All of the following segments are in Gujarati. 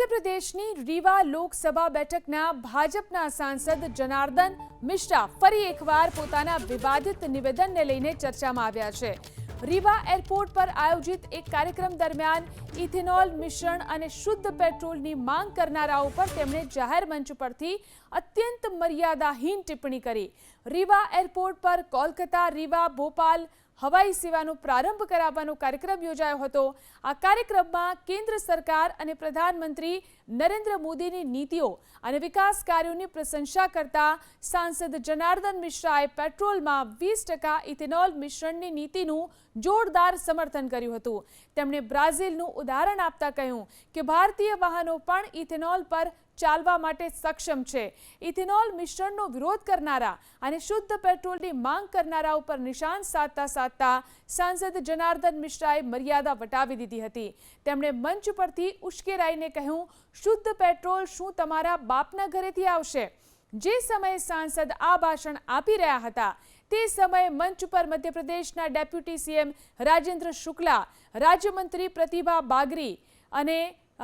મધ્યપ્રદેશની રીવા લોકસભા બેઠકના ભાજપના સાંસદ જનાર્દન મિશ્રા ફરી એકવાર પોતાના વિવાદિત નિવેદનને લઈને ચર્ચામાં આવ્યા છે। રીવા એરપોર્ટ પર આયોજિત એક કાર્યક્રમ દરમિયાન ઇથેનોલ મિશ્રણ અને શુદ્ધ પેટ્રોલની માંગ કરનારાઓ પર તેમણે જાહેર મંચ પરથી અત્યંત મર્યાદાહીન ટિપ્પણી કરી। રીવા એરપોર્ટ પર કોલકાતા રીવા ભોપાલ હવાઈ સેવાનો પ્રારંભ કરાવવાનો કાર્યક્રમ યોજાયો હતો। આ કાર્યક્રમમાં કેન્દ્ર સરકાર અને પ્રધાનમંત્રી નરેન્દ્ર મોદીની નીતિઓ અને વિકાસ કાર્યોની પ્રશંસા કરતા સાંસદ જનાર્દન મિશ્રાએ પેટ્રોલમાં 20% ઇથેનોલ મિશ્રણની નીતિનું જોરદાર સમર્થન કર્યું હતું। તેમણે બ્રાઝિલનું ઉદાહરણ આપતા કહ્યું કે ભારતીય વાહનો પણ ઇથેનોલ પર ચાલવા માટે સક્ષમ છે। ઇથેનોલ મિશ્રણનો વિરોધ કરનારા અને શુદ્ધ પેટ્રોલની માંગ કરનારા ઉપર નિશાન સાધતા સાંસદ જનાર્દન મિશ્રાએ મર્યાદા વટાવી દીધી હતી। તેમણે મંચ પરથી ઉશ્કેરાઈને કહ્યું, શુદ્ધ પેટ્રોલ શું તમારા બાપના ઘરેથી આવશે? જે સમયે સાંસદ આ ભાષણ આપી રહ્યા હતા તે સમયે મંચ પર મધ્યપ્રદેશના ડેપ્યુટી સીએમ રાજેન્દ્ર શુક્લા, રાજ્યમંત્રી પ્રતિભા બાગરી અને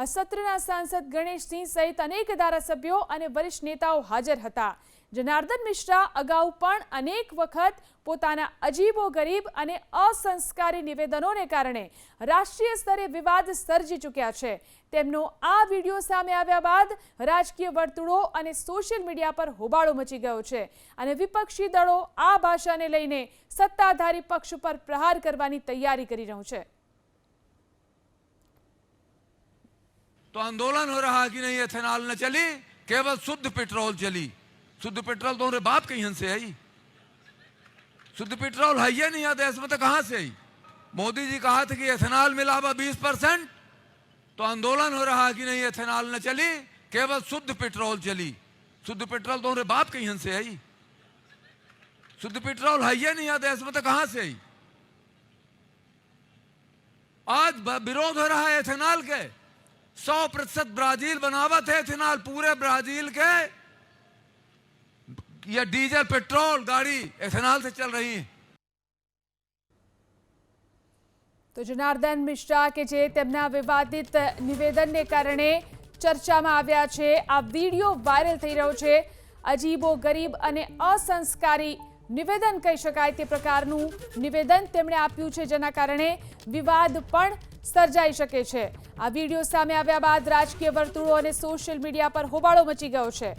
સત્રના સાંસદ ગણેશસિંહ સહિત અનેક ધારાસભ્યો અને વરિષ્ઠ નેતાઓ હાજર હતા। જનાર્દન મિશ્રા અગાઉ પણ અનેક વખત પોતાના અજીબોગરીબ અને અસંસ્કારી નિવેદનોને કારણે રાષ્ટ્રીય સ્તરે વિવાદ સર્જી ચૂક્યા છે। તેમનો આ વિડીયો સામે આવ્યા બાદ રાજકીય વર્તુળો અને સોશિયલ મીડિયા પર હોબાળો મચી ગયો છે અને વિપક્ષી દળો આ ભાષાને લઈને સત્તાધારી પક્ષ પર પ્રહાર કરવાની તૈયારી કરી રહ્યું છે। तो आंदोलन हो रहा कि नहीं एथेनॉल न चली, केवल शुद्ध पेट्रोल चली। शुद्ध पेट्रोल तो हमारे बाप कहीं से आई? शुद्ध पेट्रोल है ही नहीं देश में, तो कहां से आई? मोदी जी कहा था कि एथेनॉल मिला हुआ 20%, तो आंदोलन हो रहा कि नहीं एथेनॉल न चली, केवल शुद्ध पेट्रोल चली। शुद्ध पेट्रोल तो हमारे बाप कहीं से आई? शुद्ध पेट्रोल है ही नहीं देश में, तो कहां से आई? आज विरोध हो रहा है एथेनॉल के। 100% ब्राजील बनावट है एथेनॉल, पूरे ब्राजील के ये डीजल पेट्रोल गाड़ी एथेनॉल से चल रही है। तो जनार्दन मिश्रा के जे તેમના વિવાદિત નિવેદનને કારણે ચર્ચામાં આવ્યા છે। આ વિડિયો વાયરલ થઈ રહ્યો છે। અજીબો ગરીબ અને અસંસ્કારી નિવેદન કહી શકાય તે પ્રકારનું નિવેદન તેમણે આપ્યું છે, જેના કારણે વિવાદ પણ સર્જાઈ શકે છે। આ વિડિયો સામે આવ્યા બાદ રાજકીય વર્તુળો અને સોશિયલ મીડિયા પર હોબાળો મચી ગયો છે।